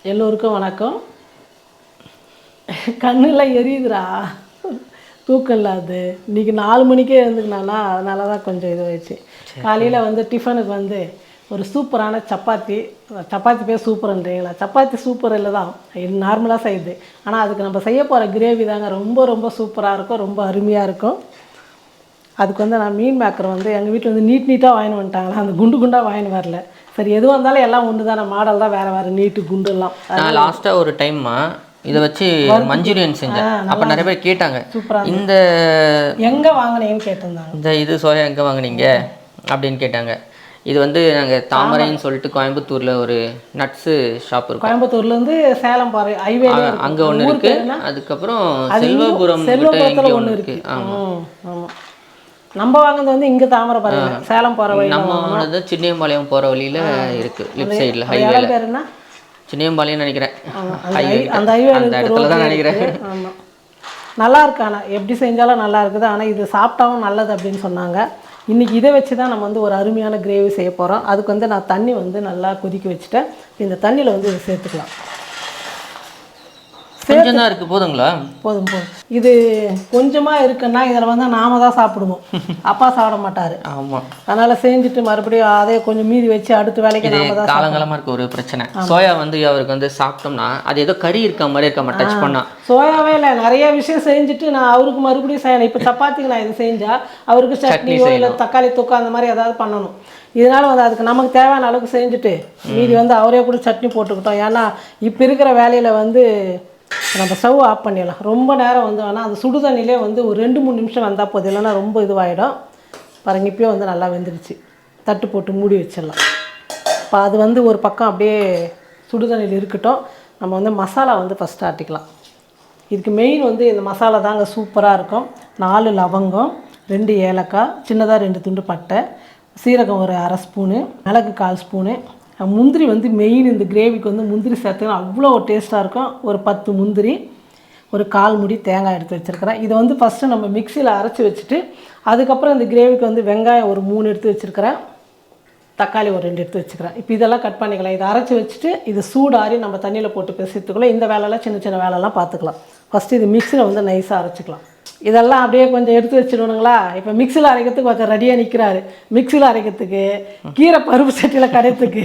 எல்லோருக்கும் வணக்கம். கண்ணெல்லாம் எரியுதுடா, தூக்கம் இல்லாது. இன்றைக்கி 4 மணிக்கே எழுந்துக்கினானா, அதனால தான் கொஞ்சம் இதுவாகிடுச்சு. காலையில் வந்து டிஃபனுக்கு வந்து ஒரு சூப்பரான சப்பாத்தி. சப்பாத்தி பேர் சூப்பர்ன்றீங்களா? சப்பாத்தி சூப்பர் இல்லை தான், இது நார்மலாக செய்யுது. ஆனால் அதுக்கு நம்ம செய்ய போகிற கிரேவி தாங்க ரொம்ப ரொம்ப சூப்பராக இருக்கும், ரொம்ப அருமையாக இருக்கும். அதுக்கு வந்து நான் மீன் மேக்கர் வந்து எங்கள் வீட்டில் வந்து நீட்டாக வாங்கின்னு வந்துட்டாங்களா, அந்த குண்டு குண்டாக வாங்கின்னு வரல. சரி, எதுவாக இருந்தாலும் எல்லாம் ஒன்று தானே, மாடல் தான் வேறு வேறு, நீட்டு குண்டுலாம். நான் லாஸ்ட்டாக ஒரு டைம்மா இதை வச்சு மஞ்சூரியன் செஞ்சேன். அப்போ நிறைய பேர் கேட்டாங்க, சூப்பராக இந்த எங்கே வாங்கினீங்கன்னு கேட்டிருந்தாங்க. இந்த இது சோயா எங்கே வாங்கினீங்க அப்படின்னு கேட்டாங்க. இது வந்து நாங்கள் தாமரைன்னு சொல்லிட்டு கோயம்புத்தூரில் ஒரு நட்ஸு ஷாப் இருக்கும். கோயம்புத்தூர்லேருந்து சேலம் போகிற ஹைவே அங்கே ஒன்று இருக்குது. அதுக்கப்புறம் செல்வபுரம் ஒன்று இருக்குது. ஆமாம் ஆமாம். நம்ம வாங்கினது வந்து இங்கே தாமரைப்பாறையில், சேலம் போகிற வழி. நம்ம வாங்கினது சின்னியம்பாளையம் போகிற வழியில் இருக்குது, லெஃப்ட் சைடில் ஹைவேல. பேர் என்ன? சின்னியம்பாளையம் நினைக்கிறேன். அந்த ஹைவே அந்த இடத்துல தான் நினைக்கிறேன். ஆமாம், நல்லா இருக்கு. ஆனால் எப்படி செஞ்சாலும் நல்லா இருக்குது. ஆனால் இது சாப்பிட்டாவும் நல்லது அப்படின்னு சொன்னாங்க. இன்றைக்கி இதை வச்சு தான் நம்ம வந்து ஒரு அருமையான கிரேவி செய்ய போகிறோம். அதுக்கு வந்து நான் தண்ணி வந்து நல்லா கொதிக்க வச்சுட்டேன். இந்த தண்ணியில் வந்து இதை சேர்த்துக்கலாம். கொஞ்சம் தான் இருக்குது, போதுங்களா? போதும். இது கொஞ்சமாக இருக்குன்னா இதில் வந்து நாம தான் சாப்பிடுவோம், அப்பா சாப்பிட மாட்டார். ஆமாம், அதனால் செஞ்சுட்டு மறுபடியும் அதே கொஞ்சம் மீதி வச்சு அடுத்த வேலைக்கு நாம தான். காலங்காலமாக இருக்க ஒரு பிரச்சனை, சோயா வந்து அவருக்கு வந்து சாப்பிட்டோம்னா அது ஏதோ கறி இருக்க மாதிரி இருக்க டச் பண்ணா. சோயாவே இல்லை, நிறைய விஷயம் செஞ்சுட்டு நான் அவருக்கு மறுபடியும் செய்யணும். இப்போ சப்பாத்திக்கு நான் இது செஞ்சால் அவருக்கு சட்னியோ இல்லை தக்காளி தொக்கா அந்த மாதிரி ஏதாவது பண்ணணும். இதனால் வந்து அதுக்கு நமக்கு தேவையான அளவுக்கு செஞ்சுட்டு மீதி வந்து அவரே கூட சட்னி போட்டுக்கிட்டோம். ஏன்னா இப்போ இருக்கிற வேலையில் வந்து நம்ம ஸ்டவ் ஆஃப் பண்ணிடலாம். ரொம்ப நேரம் வந்து வேணால் அந்த சுடு தண்ணியிலே வந்து ஒரு 2-3 நிமிஷம் வந்தால் போதும், இல்லைன்னா ரொம்ப இதுவாகிடும். பாருங்க, இப்போயே வந்து நல்லா வெந்துடுச்சு. தட்டு போட்டு மூடி வச்சிடலாம். இப்போ அது வந்து ஒரு பக்கம் அப்படியே சுடு தண்ணியில் இருக்கட்டும். நம்ம வந்து மசாலா வந்து ஃபஸ்ட்டு ஆட்டிக்கலாம். இதுக்கு மெயின் வந்து இந்த மசாலா தாங்க சூப்பராக இருக்கும். 4 லவங்கம், 2 ஏலக்காய், சின்னதாக 2 துண்டு பட்டை, சீரகம் ஒரு 1/2 ஸ்பூனு, மிளகு 1/4 ஸ்பூனு, முந்திரி வந்து மெயின். இந்த கிரேவிக்கு வந்து முந்திரி சேர்த்துனா அவ்வளோ டேஸ்ட்டாக இருக்கும். ஒரு 10 முந்திரி, ஒரு 1/4 மூடி தேங்காய் எடுத்து வச்சுருக்கிறேன். இதை வந்து ஃபஸ்ட்டு நம்ம மிக்சியில் அரைச்சி வச்சுட்டு அதுக்கப்புறம் இந்த கிரேவிக்கு வந்து வெங்காயம் ஒரு 3 எடுத்து வச்சுருக்கிறேன், தக்காளி ஒரு 2 எடுத்து வச்சுக்கிறேன். இப்போ இதெல்லாம் கட் பண்ணிக்கலாம். இதை அரைச்சி வச்சுட்டு இது சூடாரி நம்ம தண்ணியில் போட்டு பேசிட்டுக்குள்ளே இந்த வேலைலாம் சின்ன சின்ன வேலைலாம் பார்த்துக்கலாம். ஃபஸ்ட்டு இது மிக்சியில் வந்து நைஸாக அரைச்சிக்கலாம். இதெல்லாம் அப்படியே கொஞ்சம் எடுத்து வச்சுடுணுங்களா. இப்போ மிக்சியில் அரைக்கிறதுக்கு ஒருத்தர் ரெடியாக நிற்கிறாரு. மிக்சியில் அரைக்கிறதுக்கு, கீரை பருப்பு சட்டியில் கடையத்துக்கு,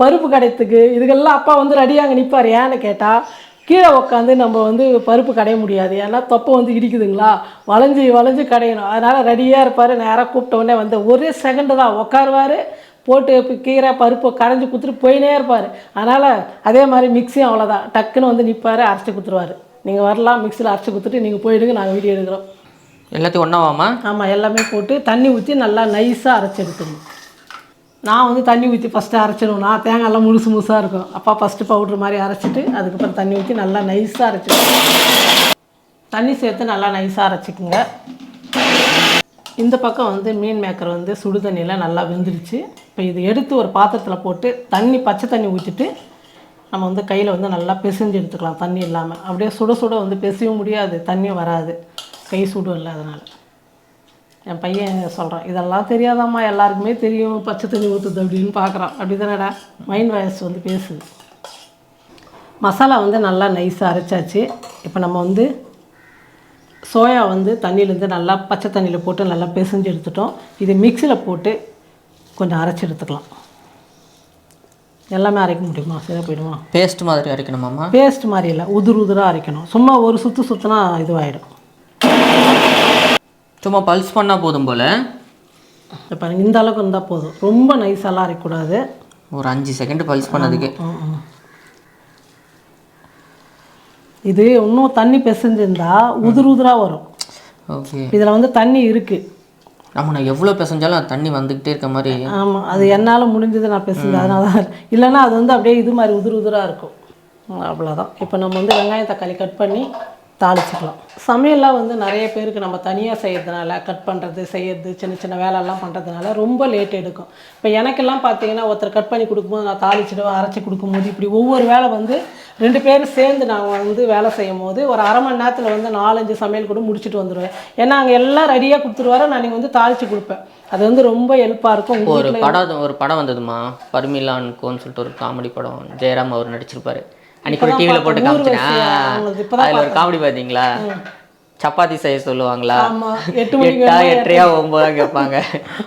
பருப்பு கடையத்துக்கு, இதுக்கெல்லாம் அப்பா வந்து ரெடியாக நிற்பார். ஏன்னு கேட்டால் கீழே உட்காந்து நம்ம வந்து பருப்பு கடைய முடியாது, ஏன்னா தொப்பை வந்து இடிக்குதுங்களா, வளைஞ்சி கடையணும். அதனால் ரெடியாக இருப்பார். நேராக கூப்பிட்டவுடனே வந்து ஒரே செகண்டு தான் உட்காருவார், போட்டு இப்போ கீரை பருப்பு கடைஞ்சி கொடுத்துட்டு போயினே இருப்பார். அதனால் அதே மாதிரி மிக்சியும் அவ்வளோதான், டக்குன்னு வந்து நிற்பார், அரைச்சி கொடுத்துருவார். நீங்கள் வரலாம், மிக்சியில் அரைச்சி கொடுத்துட்டு நீங்கள் போயிடுங்க, நாங்கள் வீடியோ எடுக்கிறோம். எல்லாத்தையும் ஒன்றாவாமா? ஆமாம், எல்லாமே போட்டு தண்ணி ஊற்றி நல்லா நைஸாக அரைச்சி எடுத்துக்கணும். நான் வந்து தண்ணி ஊற்றி ஃபஸ்ட்டு அரைச்சிடுவேன். நான் தேங்காயெல்லாம் முழுசாக இருக்கும். அப்பா ஃபஸ்ட்டு பவுட்ரு மாதிரி அரைச்சிட்டு அதுக்கப்புறம் தண்ணி ஊற்றி நல்லா நைஸாக அரைச்சிடுவேன். தண்ணி சேர்த்து நல்லா நைஸாக அரைச்சிக்குங்க. இந்த பக்கம் வந்து மீன் மேக்கர் வந்து சுடு தண்ணியில் நல்லா வெந்துடுச்சு. இப்போ இதை எடுத்து ஒரு பாத்திரத்தில் போட்டு பச்சை தண்ணி ஊற்றிட்டு நம்ம வந்து கையில் வந்து நல்லா பிசைஞ்சு எடுத்துக்கலாம். தண்ணி இல்லாமல் அப்படியே சுட சுட வந்து பிசையும் முடியாது, தண்ணியும் வராது, கை சுடும் இல்லை. அதனால் என் பையன் சொல்கிறான், இதெல்லாம் தெரியாதாம்மா, எல்லாருக்குமே தெரியும் பச்சை தண்ணி ஊற்றுது அப்படின்னு பார்க்குறான். அப்படி தானடா மைண்ட் வாய்ஸ் வந்து பேசுது. மசாலா வந்து நல்லா நைஸாக அரைச்சாச்சு. இப்போ நம்ம வந்து சோயா வந்து தண்ணியிலேருந்து நல்லா பச்சை தண்ணியில் போட்டு நல்லா பிசைஞ்சு எடுத்துட்டோம். இது மிக்சியில் போட்டு கொஞ்சம் அரைச்சி எடுத்துக்கலாம். எல்லாமே அரைக்க முடியுமா? சரியாக போயிடுமா? பேஸ்ட் மாதிரி அரைக்கணுமாம்மா? பேஸ்ட் மாதிரி இல்லை, உதிராக அரைக்கணும். சும்மா ஒரு சுற்றுனா இதுவாகிடும். சும்மா பல்ஸ் பண்ணால் போதும் போல். இப்போ இந்த அளவுக்கு இருந்தால் போதும், ரொம்ப நைஸாலாம் அரைக்கக்கூடாது. ஒரு 5 செகண்ட் பல்ஸ் பண்ணதுக்கு. இது இன்னும் தண்ணி பிசைஞ்சிருந்தா உதிராக வரும். ஓகே, இதில் வந்து தண்ணி இருக்குது. ஆமாம், நான் எவ்வளோ பிசைஞ்சாலும் தண்ணி வந்துக்கிட்டே இருக்க மாதிரி. ஆமாம், அது என்னால் முடிஞ்சது நான் பிசைஞ்சேன், அதனால தான். இல்லைன்னா அது வந்து அப்படியே இது மாதிரி உதிராக இருக்கும். அவ்வளோதான். இப்போ நம்ம வந்து வெங்காயம் தக்காளி கட் பண்ணி தாளிச்சிக்கலாம். சமையல்லாம் வந்து நிறைய பேருக்கு நம்ம தனியாக செய்கிறதுனால கட் பண்ணுறது செய்கிறது சின்ன சின்ன வேலையெல்லாம் பண்ணுறதுனால ரொம்ப லேட் எடுக்கும். இப்போ எனக்கெல்லாம் பார்த்தீங்கன்னா ஒருத்தர் கட் பண்ணி கொடுக்கும்போது நான் தாளிச்சிடுவேன், அரைச்சி கொடுக்கும்போது இப்படி ஒவ்வொரு வேலை வந்து 2 பேரும் சேர்ந்து நாங்கள் வந்து வேலை செய்யும் போது ஒரு அரை மணி நேரத்தில் வந்து 4-5 சமையல் கூட முடிச்சுட்டு வந்துடுவேன். ஏன்னா அங்கே எல்லாம் ரெடியாக கொடுத்துருவாரு, நான் நீங்கள் வந்து தாளித்து கொடுப்பேன். அது வந்து ரொம்ப ஹெல்ப்பாக இருக்கும். ஒரு படம் வந்ததுமா, பர்மிலான்கோன்னு சொல்லிட்டு ஒரு காமெடி படம், ஜெயராம் அவர் நடிச்சிருப்பாரு. அன்னைக்கு ஒரு டிவியில் போட்டு காமிச்சினேன். அவங்களுக்கு இப்போதான் அதில் ஒரு காமெடி பார்த்தீங்களா? சப்பாத்தி செய்ய சொல்லுவாங்களா, ஆமாம் 8 மணிக்கு 8 8:30 9 கேட்பாங்க.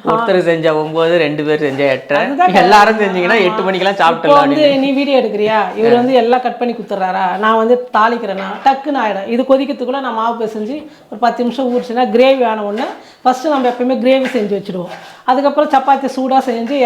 ஒருத்தர் செஞ்சா 9, 2 பேர் செஞ்சா 8. எல்லாரும் செஞ்சீங்கன்னா 8 மணிக்கெல்லாம் இப்போ சாப்பிட்டுலாம். வந்து நீ வீடியோ எடுக்கிறியா, இவர் வந்து எல்லாம் கட் பண்ணி கொடுத்துட்றாரா, நான் வந்து தாளிக்கிறேன்னா டக்குன்னு ஆகிடும். இது கொதிக்கிறதுக்குள்ளே நான் மாவு பிசைஞ்சு ஒரு 10 நிமிஷம் ஊறிச்சுன்னா கிரேவி ஆன உடனே ஃபஸ்ட்டு நம்ம எப்பயுமே கிரேவி செஞ்சு வச்சுடுவோம். அதுக்கப்புறம் சப்பாத்தி சூடாக செஞ்சு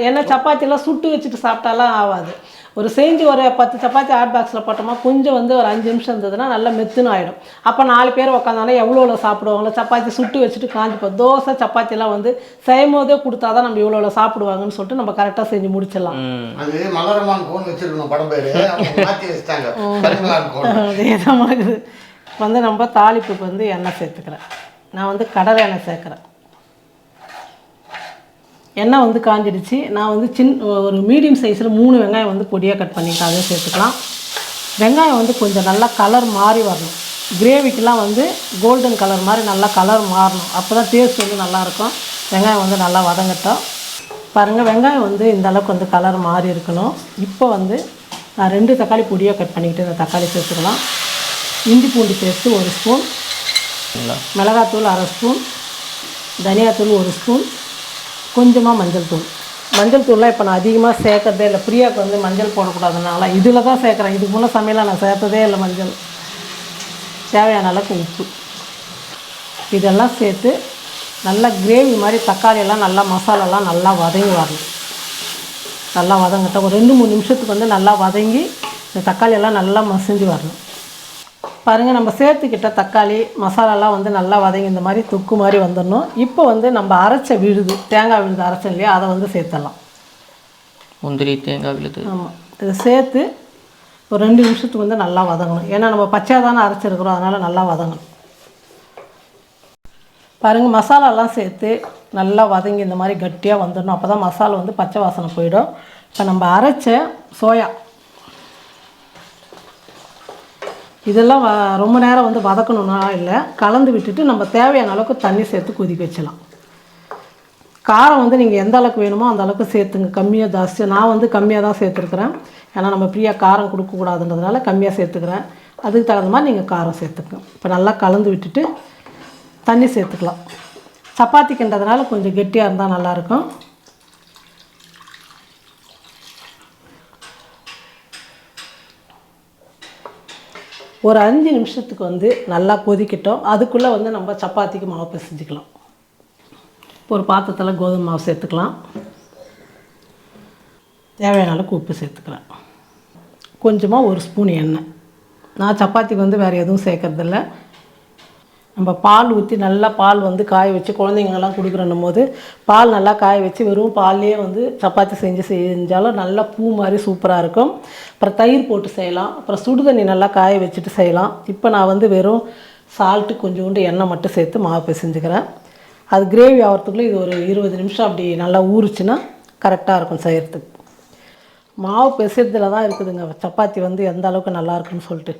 ஏன்னா சப்பாத்தியெல்லாம் சுட்டு வச்சுட்டு சாப்பிட்டாலாம் ஆகாது. ஒரு செஞ்சு ஒரு 10 சப்பாத்தி ஹாட் பாக்ஸில் போட்டோமா கொஞ்சம் வந்து ஒரு 5 நிமிஷம் இருந்ததுன்னா நல்லா மெத்துன்னு ஆகிடும். அப்போ 4 பேர் உட்காந்தாலும் எவ்வளோ சாப்பிடுவாங்களோ, சப்பாத்தி சுட்டு வச்சுட்டு காஞ்சிப்போம். தோசை சப்பாத்திலாம் வந்து செய்யும் போதே கொடுத்தா தான் நம்ம இவ்வளோ சாப்பிடுவாங்கன்னு சொல்லிட்டு நம்ம கரெக்டாக செஞ்சு முடிச்சிடலாம். அது மலரமான் கோன் வச்சிருக்கணும் படம் பேர் மாற்றி வச்சிட்டாங்க. அதே தான் இருக்குது. வந்து நம்ம தாளிப்புக்கு வந்து எண்ணெய் சேர்த்துக்கிறேன். நான் வந்து கடலை எண்ணெய் சேர்க்குறேன். எண்ணெய் வந்து காஞ்சிடுச்சு. நான் வந்து ஒரு மீடியம் சைஸில் 3 வெங்காயம் வந்து பொடியாக கட் பண்ணிவிட்டு அதை சேர்த்துக்கலாம். வெங்காயம் வந்து கொஞ்சம் நல்லா கலர் மாறி வரணும். கிரேவிக்கெலாம் வந்து கோல்டன் கலர் மாதிரி நல்லா கலர் மாறணும். அப்போ தான் டேஸ்ட் வந்து நல்லாயிருக்கும். வெங்காயம் வந்து நல்லா வதங்கட்டும். பாருங்கள், வெங்காயம் வந்து இந்த அளவுக்கு வந்து கலர் மாறி இருக்கணும். இப்போ வந்து நான் 2 தக்காளி பொடியாக கட் பண்ணிக்கிட்டு இந்த தக்காளி சேர்த்துக்கலாம். இஞ்சி பூண்டு பேஸ்ட்டு 1 ஸ்பூன், மிளகாத்தூள் 1/2 ஸ்பூன், தனியாத்தூள் 1 ஸ்பூன், கொஞ்சமாக மஞ்சள் தூள். மஞ்சள் தூள்லாம் இப்போ நான் அதிகமாக சேர்க்கறதே இல்லை. பிரியாவுக்கு வந்து மஞ்சள் போடக்கூடாதுனால இதில் தான் சேர்க்குறேன். இதுக்கு முன்னே சமையலாக நான் சேர்த்ததே இல்லை மஞ்சள். தேவையான அளவுக்கு உப்பு. இதெல்லாம் சேர்த்து நல்லா கிரேவி மாதிரி தக்காளியெல்லாம் நல்லா மசாலாலாம் நல்லா வதங்கி வரணும். நல்லா வதங்கட்டும். ஒரு 2-3 நிமிஷத்துக்கு வந்து நல்லா வதங்கி இந்த தக்காளியெல்லாம் நல்லா மசிஞ்சு வரணும். பாருங்கள், நம்ம சேர்த்துக்கிட்ட தக்காளி மசாலாலாம் வந்து நல்லா வதங்கி இந்த மாதிரி தொக்கு மாதிரி வந்துடணும். இப்போ வந்து நம்ம அரைச்ச விழுது, தேங்காய் விழுது அரைச்சோம் இல்லையா, அதை வந்து சேர்த்துடலாம். முந்திரி தேங்காய் விழுது. ஆமாம், இதை சேர்த்து ஒரு 2 நிமிஷத்துக்கு வந்து நல்லா வதங்கணும். ஏன்னா நம்ம பச்சையாக தானே அரைச்சிருக்கிறோம், அதனால் நல்லா வதங்கணும். பாருங்கள், மசாலாலாம் சேர்த்து நல்லா வதங்கி இந்த மாதிரி கட்டியாக வந்துடணும். அப்போ தான் மசாலா வந்து பச்சை வாசனை போயிடும். இப்போ நம்ம அரைச்ச சோயா இதெல்லாம் ரொம்ப நேரம் வந்து வதக்கணும்னா இல்லை, கலந்து விட்டுட்டு நம்ம தேவையான அளவுக்கு தண்ணி சேர்த்து கொதிக்க வச்சலாம். காரம் வந்து நீங்கள் எந்த அளவுக்கு வேணுமோ அந்த அளவுக்கு சேர்த்துங்க. கம்மியாக ஜாஸ்தியாக நான் வந்து கம்மியாக தான் சேர்த்துருக்குறேன். ஏன்னா நம்ம ஃப்ரீயாக காரம் கொடுக்கக்கூடாதுன்றதுனால கம்மியாக சேர்த்துக்கிறேன். அதுக்கு தகுந்த மாதிரி நீங்கள் காரம் சேர்த்துக்கணும். இப்போ நல்லா கலந்து விட்டுட்டு தண்ணி சேர்த்துக்கலாம். சப்பாத்திக்குன்றதுனால கொஞ்சம் கெட்டியாக இருந்தால் நல்லாயிருக்கும். ஒரு 5 நிமிஷத்துக்கு வந்து நல்லா கொதிக்கட்டும். அதுக்குள்ளே வந்து நம்ம சப்பாத்திக்கு மாவு பிசைஞ்சிக்கலாம். ஒரு பாத்திரத்தில் கோதுமை மாவு சேர்த்துக்கலாம். தேவையான அளவுக்கு உப்பு சேர்த்துக்கலாம். கொஞ்சமாக 1 ஸ்பூன் எண்ணெய். நான் சப்பாத்திக்கு வந்து வேறு எதுவும் சேர்க்குறதில்ல. நம்ம பால் ஊற்றி நல்லா பால் வந்து காய வச்சு குழந்தைங்கலாம் கொடுக்குறன்னும் போது பால் நல்லா காய வச்சு வெறும் பால்லேயே வந்து சப்பாத்தி செஞ்சாலும் நல்லா பூ மாதிரி சூப்பராக இருக்கும். அப்புறம் தயிர் போட்டு செய்யலாம். அப்புறம் சுடு தண்ணி நல்லா காய வச்சுட்டு செய்யலாம். இப்போ நான் வந்து வெறும் சால்ட்டு கொஞ்சோண்டு எண்ணெய் மட்டும் சேர்த்து மாவு பிசைஞ்சுக்கிறேன். அது கிரேவி ஆகிறதுக்குள்ளே இது ஒரு 20 நிமிஷம் அப்படி நல்லா ஊறுச்சுன்னா கரெக்டாக இருக்கும் செய்கிறதுக்கு. மாவு பிசைறதுல தான் இருக்குதுங்க சப்பாத்தி வந்து எந்த அளவுக்கு நல்லா இருக்குன்னு சொல்லிட்டு.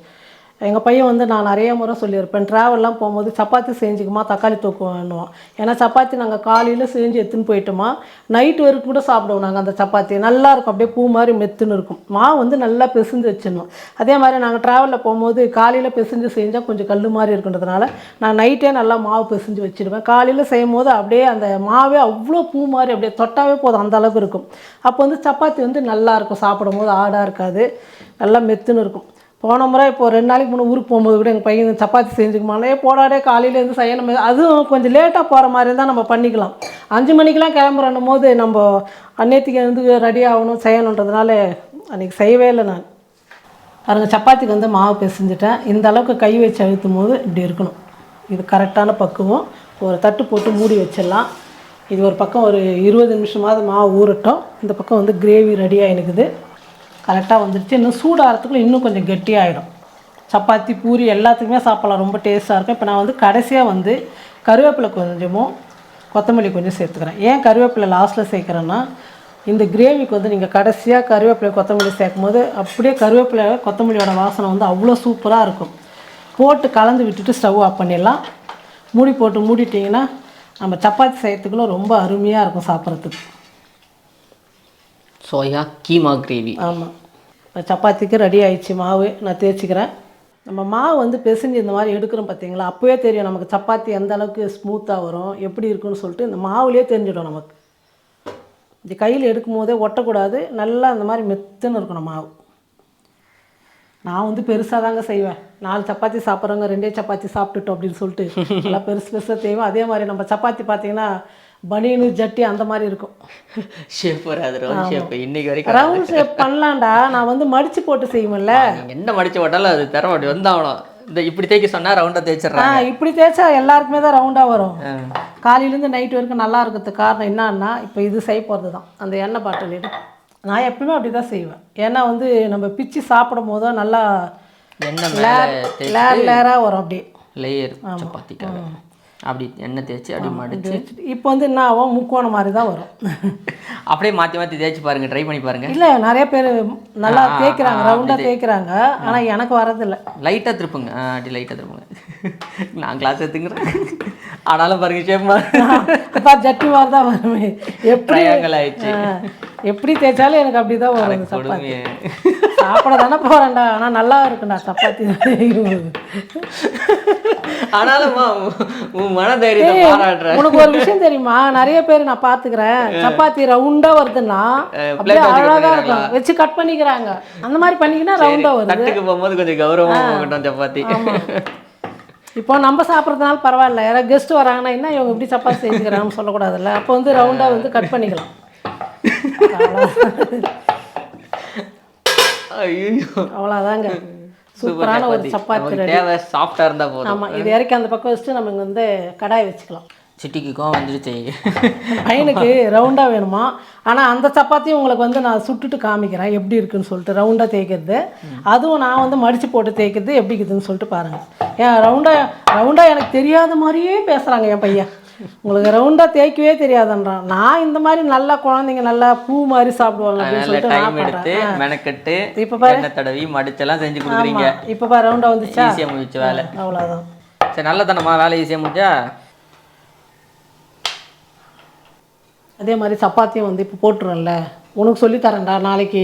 எங்கள் பையன் வந்து நான் நிறைய முறை சொல்லியிருப்பேன், ட்ராவல்லாம் போகும்போது சப்பாத்தி செஞ்சுக்குமா தக்காளி தொக்கு வேணுவோம். ஏன்னா சப்பாத்தி நாங்கள் காலையில் செஞ்சு எடுத்துன்னு போயிட்டோமா நைட்டு வரைக்கும் கூட சாப்பிடுவோம். நாங்கள் அந்த சப்பாத்தி நல்லாயிருக்கும், அப்படியே பூ மாதிரி மெத்துன்னு இருக்கும். மாவு வந்து நல்லா பிசைஞ்சு வச்சிடணும். அதே மாதிரி நாங்கள் ட்ராவலில் போகும்போது காலையில் பிசைஞ்சு செஞ்சால் கொஞ்சம் கல் மாதிரி இருக்குன்றதுனால நான் நைட்டே நல்லா மாவு பிசைஞ்சு வச்சுடுவேன். காலையில் செய்யும் போது அப்படியே அந்த மாவே அவ்வளோ பூ மாதிரி அப்படியே தொட்டாவே போதும், அந்த அளவுக்கு இருக்கும். அப்போ வந்து சப்பாத்தி வந்து நல்லாயிருக்கும், சாப்பிடும் போது ஆடாக இருக்காது, நல்லா மெத்துன்னு இருக்கும். போன முறை இப்போ 2 நாளைக்கு முன்னே ஊருக்கு போகும்போது கூட எங்கள் பையன் சப்பாத்தி செஞ்சுக்குமானே போடாடே காலையிலேருந்து செய்யணும். அதுவும் கொஞ்சம் லேட்டாக போகிற மாதிரி தான் நம்ம பண்ணிக்கலாம். 5 மணிக்கெலாம் கிளம்புறன்னும் போது நம்ம அன்னையத்துக்கு வந்து ரெடி ஆகணும் செய்யணுன்றதுனால அன்றைக்கி செய்யவே இல்லை. நான் பாருங்கள் சப்பாத்திக்கு வந்து மாவு பிசைஞ்சிட்டேன். இந்த அளவுக்கு கை வச்சு அழுத்தும் போது இப்படி இருக்கணும். இது கரெக்டான பக்குவம். ஒரு தட்டு போட்டு மூடி வச்சிடலாம். இது ஒரு பக்கம் ஒரு 20 நிமிஷமாவது மாவு ஊறட்டும். இந்த பக்கம் வந்து கிரேவி ரெடியாக இருக்குது, கரெக்டாக வந்துடுச்சு. இன்னும் சூடாகிறதுக்குள்ள இன்னும் கொஞ்சம் கெட்டியாகிடும். சப்பாத்தி பூரி எல்லாத்துக்குமே சாப்பிட்லாம், ரொம்ப டேஸ்ட்டாக இருக்கும். இப்போ நான் வந்து கடைசியாக வந்து கருவேப்பிலை கொஞ்சமும் கொத்தமல்லி கொஞ்சம் சேர்த்துக்கிறேன். ஏன் கருவேப்பிலை லாஸ்ட்டில் சேர்க்குறேன்னா இந்த கிரேவிக்கு வந்து நீங்கள் கடைசியாக கருவேப்பிலை கொத்தமல்லி சேர்க்கும் போது அப்படியே கருவேப்பிலை கொத்தமல்லியோட வாசனை வந்து அவ்வளோ சூப்பராக இருக்கும். போட்டு கலந்து விட்டுட்டு ஸ்டவ் ஆஃப் பண்ணிடலாம். மூடி போட்டு மூடிட்டிங்கன்னா நம்ம சப்பாத்தி செய்யறதுக்குள்ள ரொம்ப அருமையாக இருக்கும் சாப்பிட்றதுக்கு. Soya keema gravy. ஆமாம், சப்பாத்திக்கு ரெடி ஆயிடுச்சு மாவு. நான் தேய்ச்சிக்கிறேன். நம்ம மாவு வந்து பிசைஞ்சு இந்த மாதிரி எடுக்கிறோம் பார்த்தீங்களா, அப்போவே தெரியும் நமக்கு சப்பாத்தி எந்த அளவுக்கு ஸ்மூத்தாக வரும், எப்படி இருக்குன்னு சொல்லிட்டு இந்த மாவுலேயே தெரிஞ்சிடும் நமக்கு. இந்த கையில் எடுக்கும் போதே ஒட்டக்கூடாது, நல்லா இந்த மாதிரி மெத்துன்னு இருக்கணும் மாவு. நான் வந்து பெருசாக தாங்க செய்வேன். 4 சப்பாத்தி சாப்பிட்றவங்க 2 சப்பாத்தி சாப்பிட்டுட்டோம் அப்படின்னு சொல்லிட்டு நல்லா பெருசு பெருசாக செய்வேன். அதே மாதிரி நம்ம சப்பாத்தி பார்த்தீங்கன்னா பனியனு ஜட்டி அந்த மாதிரி இருக்கும். ஷேப் வராது, ரவுண்ட் ஷேப். இன்னைக்கு வரைக்கும் ரவுண்ட் ஷேப் பண்ணலாம்டா, நான் வந்து மடித்து போட்டு செய்வேன்ல. என்ன மடிச்சு போட்டாலும் அது தர அப்படி வந்தாகணும். இந்த இப்படி தேய்க்க சொன்னால் ரவுண்டாக தேய்ச்சிட்றாங்க. இப்படி தேய்ச்சா எல்லாருக்குமே தான் ரவுண்டாக வரும். காலையிலேருந்து நைட் வரைக்கும் நல்லா இருக்கிறதுக்கு காரணம் என்னன்னா, இப்போ இது செய்ய போகிறது தான் அந்த எண்ணெய் பாட்டில் இது. நான் எப்பவுமே அப்படி தான் செய்வேன். ஏன்னா வந்து நம்ம பிச்சு சாப்பிடும் போதோ நல்லா எண்ணெய் லேராக வரும். அப்படியே லேயர் சப்பாத்திக்காக அப்படி எண்ணெய் தேய்ச்சி அப்படி மடிச்சு இப்போ வந்து என்ன ஆகும், முக்கோணம் மாதிரி தான் வரும். அப்படியே மாற்றி மாற்றி தேய்ச்சி பாருங்கள், ட்ரை பண்ணி பாருங்கள். இல்லை நிறைய பேர் நல்லா தேய்க்கிறாங்க, ரவுண்டாக தேய்க்கிறாங்க. ஆனால் எனக்கு வரதில்லை. லைட்டாக திருப்புங்க, அப்படி லைட்டாக திருப்புங்க. நான் கிளாஸ் எடுத்துக்கிறேன். ஆனாலும் பாருங்க ஷேப் இப்போ ஜட்டி மாதிரி தான் வருமே. எப்படி ஆயிடுச்சு. எப்படி தேய்ச்சாலும் எனக்கு அப்படி தான் வரும் சப்பாத்தி. சாப்பிட தானே போகிறேன்டா, ஆனால் நல்லா இருக்குண்டா சப்பாத்தி. ஆனாலும்மா உன் மனதைரியத்தை பாராட்டுறேன். உனக்கு ஒரு விஷயம் தெரியுமா, நிறைய பேர் நான் பார்த்துக்கிறேன் சப்பாத்தி ரவுண்டாக வருதுன்னா அப்படியே அழகாக இருக்கும், வச்சு கட் பண்ணிக்கிறாங்க. அந்த மாதிரி பண்ணிக்கினா ரவுண்டாக வருது. தட்டுக்கு போகும்போது கொஞ்சம் கௌரவமாக சப்பாத்தி. இப்போ நம்ம சாப்பிட்றதுனால பரவாயில்ல, யாராவது கெஸ்ட் வராங்கன்னா என்ன இவங்க இப்படி சப்பாத்தி செஞ்சுக்கிறாங்கன்னு சொல்லக்கூடாதுல்ல. அப்போ வந்து ரவுண்டாக வந்து கட் பண்ணிக்கலாம். அவ்வளோதாங்க, சூப்பரான ஒரு சப்பாத்தி ரெடி. சாஃப்டாக இருந்தால் போதும். ஆமாம், இது இறக்கி அந்த பக்கம் வச்சுட்டு நம்ம இங்கே வந்து கடாய் வச்சுக்கலாம். சிட்டிக்கும் வந்துடுச்சு. பையனுக்கு ரவுண்டாக வேணுமா, ஆனால் அந்த சப்பாத்தியும் உங்களுக்கு வந்து நான் சுட்டுட்டு காமிக்கிறேன் எப்படி இருக்குன்னு சொல்லிட்டு. ரவுண்டாக தேய்க்கிறது, அதுவும் நான் வந்து மடித்து போட்டு தேய்க்கிறது எப்படி இருக்குதுன்னு சொல்லிட்டு பாருங்கள். ஏன் ரவுண்டாக எனக்கு தெரியாத மாதிரியே பேசுகிறாங்க என் பையன். உங்களுக்கு ரவுண்டாக தேய்க்கவே தெரியாதுன்றான். நான் இந்த மாதிரி நல்லா குழந்தைங்க நல்லா பூ மாதிரி சாப்பிடுவாங்க அப்படின்னு சொல்லிட்டு நான் பண்ணுறேன். மெனக்கட்டு இப்போ பாரு எண்ணெய் தடவி மடிச்செல்லாம் செஞ்சு கொடுக்குறீங்க. இப்போ பாரு ரவுண்டாக வந்துச்சா, ஈஸியாக முடிச்சு வேலை. அவ்வளோதான். சரி, நல்ல தானம்மா வேலை ஈஸியாக முடிச்சா. அதே மாதிரி சப்பாத்தியும் வந்து இப்போ போட்டுரும்ல, உனக்கு சொல்லித்தரேன்டா நாளைக்கு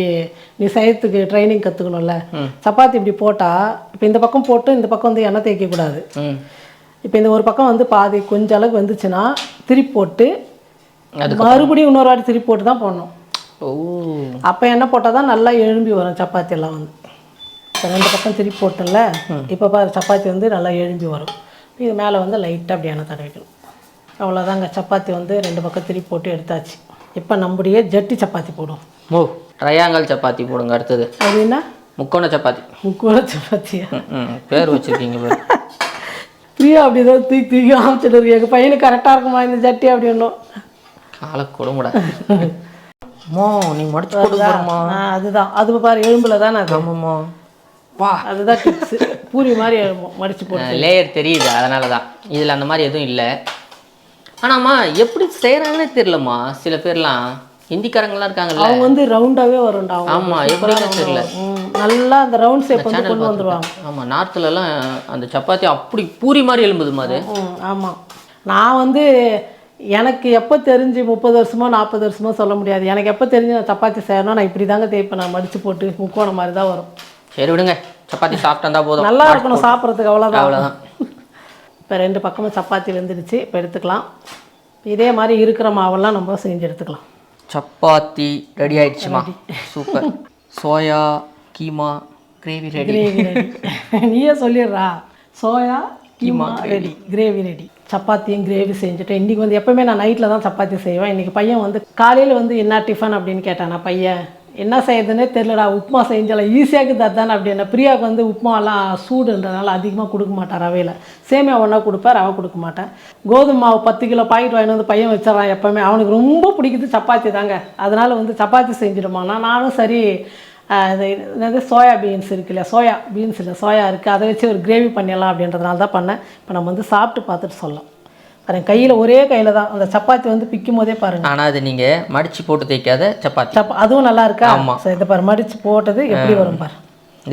நீ செய்யறதுக்கு ட்ரைனிங் கற்றுக்கணும்ல. சப்பாத்தி இப்படி போட்டால் இப்போ இந்த பக்கம் போட்டு இந்த பக்கம் வந்து எண்ணெய் தேய்க்கக்கூடாது. இப்போ இந்த ஒரு பக்கம் வந்து பாதி கொஞ்சம் அளவுக்கு வந்துச்சுன்னா திருப்பி போட்டு மறுபடியும் இன்னொரு வாட்டி திருப்பி போட்டு தான் போடணும். அப்போ எண்ணெய் போட்டால் தான் நல்லா எழும்பி வரும் சப்பாத்தி எல்லாம் வந்து. இப்போ 2 பக்கம் திருப்பி போட்டோம்ல, இப்போ பாரு சப்பாத்தி வந்து நல்லா எழும்பி வரும். இது மேலே வந்து லைட்டாக அப்படி எண்ணெய் தடவிக்கணும். அவ்வளோதாங்க, சப்பாத்தி வந்து 2 பக்கம் திருப்பி போட்டு எடுத்தாச்சு. இப்போ நம்முடைய ஜட்டி சப்பாத்தி போடுவோம். ட்ரையாங்கல் சப்பாத்தி போடுங்க. அடுத்தது அப்படின்னா முக்கோண சப்பாத்தி. முக்கோண சப்பாத்தியா பேர் வச்சுருக்கீங்க பேர். பிரியா அப்படி தான் தூக்கி காமிச்சிட்டு இருக்கு. எங்கள் பையனுக்கு கரெக்டாக இருக்குமா இந்த ஜட்டி அப்படின்னும். காலை கொடுங்கடா நீ மடிச்சு போடுமா. அதுதான், அது பாரு எலும்புல தானே அது. ஆமாம்மா, வா, அதுதான் டிப்ஸு. பூரி மாதிரி எழும்பும் மடிச்சு போட்டு. லேயர் தெரியுது, அதனால தான். இதில் அந்த மாதிரி எதுவும் இல்லை. ஆனாம்மா எப்படி செய்கிறாங்கன்னே தெரியலம்மா. சில பேர்லாம் ஹிந்திக்காரங்களாம் இருக்காங்கல்ல, அவங்க வந்து ரவுண்டாகவே வரும்டா. ஆமாம், எப்படின்னு தெரியல, நல்லா அந்த ரவுண்ட் ஷேப் வந்து கொண்டு வந்துடுவாங்க. ஆமாம், நார்த்துலலாம் அந்த சப்பாத்தி அப்படி பூரி மாதிரி எழும்புதுமா அது. ஆமாம், நான் வந்து எனக்கு எப்போ தெரிஞ்சு 30 வருஷமோ 40 வருஷமோ சொல்ல முடியாது. எனக்கு எப்போ தெரிஞ்சு நான் சப்பாத்தி செய்யணும், நான் இப்படி தாங்க தேய்ப்பேன். நான் மடித்து போட்டு முக்கோணம் மாதிரி தான் வரும். சரி விடுங்க, சப்பாத்தி சாப்பிட்டா இருந்தால் போதும், நல்லா இருக்கணும் சாப்பிட்றதுக்கு, அவ்வளோதான். இப்போ 2 பக்கமும் சப்பாத்தி வெந்துடுச்சு. இப்போ எடுத்துக்கலாம். இதே மாதிரி இருக்கிற மாவெல்லாம் நம்ம செஞ்சு எடுத்துக்கலாம். சப்பாத்தி ரெடி ஆயிடுச்சுமா, super. Soya keema gravy ready. நீயே சொல்லிடுறா, soya keema ready, gravy ready. சப்பாத்தியும் கிரேவி செஞ்சுட்டு இன்றைக்கி வந்து எப்போவுமே நான் நைட்டில் தான் சப்பாத்தி செய்வேன். இன்றைக்கி பையன் வந்து காலையில் வந்து என்ன டிஃபன் அப்படின்னு கேட்டான். நான் பையன் என்ன செய்யுதுன்னே தெரிலடா, உப்புமா செஞ்சலாம் ஈஸியாக தத்தானே அப்படின்னா. பிரியாவுக்கு வந்து உப்புமாலாம் சூடுன்றதுனால அதிகமாக கொடுக்க மாட்டார். ரவையில் சேமியா ஒன்றா கொடுப்பேன், ரவை கொடுக்க மாட்டேன். கோதுமை மாவு 10 கிலோ பாக்கெட் வாங்கிட்டு வந்து பையன் வச்சிடறான். எப்போவுமே அவனுக்கு ரொம்ப பிடிக்குது சப்பாத்தி தாங்க. அதனால் வந்து சப்பாத்தி செஞ்சுடுமாண்ணா. நானும் சரி, என்னது சோயா பீன்ஸ் இருக்கு இல்லையா, சோயா பீன்ஸ் இல்லை சோயா இருக்குது, அதை வச்சு ஒரு கிரேவி பண்ணிடலாம் அப்படின்றதுனால தான் பண்ணேன். இப்போ நம்ம வந்து சாப்பிட்டு பார்த்துட்டு சொல்லலாம். பாருங்க, கையில் ஒரே கையில் தான் அந்த சப்பாத்தி வந்து பிக்கும் போதே பாருங்கள். ஆனால் அது நீங்கள் மடித்து போட்டு தேய்க்காத சப்பாத்தி. அதுவும் நல்லா இருக்கா? ஆமாம். சரி, இதை பாரு, மடித்து போட்டது எப்படி வரும் பாரு.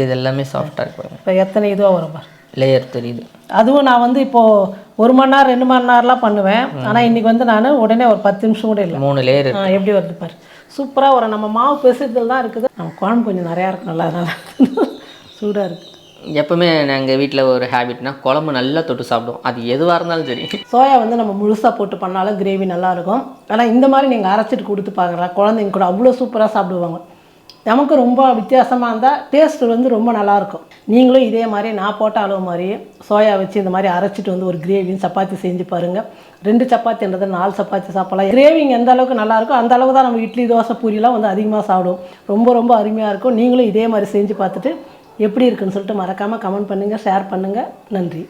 இது எல்லாமே சாஃப்டாக இருக்கும். இப்போ எத்தனை இதுவாக வரும் பாரு, லேயர் தெரியுது. அதுவும் நான் வந்து இப்போது 1 மணி நேரம் 2 மணி நேரம்லாம் பண்ணுவேன். ஆனால் இன்றைக்கி வந்து நான் உடனே ஒரு 10 நிமிஷம் கூட இல்லை, 3 லேயர் எப்படி வருது பாரு. சூப்பராக வரும். நம்ம மாவு பெசுறதுல தான் இருக்குது. நம்ம குழம்பு கொஞ்சம் நிறையா இருக்கும், நல்லா நல்லா சூடாக இருக்குது. எப்பவுமே நாங்கள் வீட்டில் ஒரு ஹேபிட்னா குழம்பு நல்லா தொட்டு சாப்பிடுவோம், அது எதுவாக இருந்தாலும் சரி. சோயா வந்து நம்ம முழுசாக போட்டு பண்ணாலும் கிரேவி நல்லாயிருக்கும். ஆனால் இந்த மாதிரி நீங்கள் அரைச்சிட்டு கொடுத்து பார்க்குறா, குழந்தைங்க கூட அவ்வளோ சூப்பராக சாப்பிடுவாங்க. நமக்கு ரொம்ப வித்தியாசமாக இருந்தால் டேஸ்ட்டு வந்து ரொம்ப நல்லாயிருக்கும். நீங்களும் இதே மாதிரி நான் போட்ட அளவு மாதிரி சோயா வச்சு இந்த மாதிரி அரைச்சிட்டு வந்து ஒரு கிரேவியும் சப்பாத்தி செஞ்சு பாருங்கள். 2 சப்பாத்தின்றது 4 சப்பாத்தி சாப்பிடலாம். கிரேவிங் எந்த அளவுக்கு நல்லாயிருக்கும் அந்த அளவுக்கு தான் நம்ம இட்லி தோசை பூரிலாம் வந்து அதிகமாக சாப்பிடுவோம். ரொம்ப ரொம்ப அருமையாக இருக்கும். நீங்களும் இதே மாதிரி செஞ்சு பார்த்துட்டு எப்படி இருக்குன்னு சொல்லிட்டு மறக்காமல் கமெண்ட் பண்ணுங்கள், ஷேர் பண்ணுங்கள். நன்றி.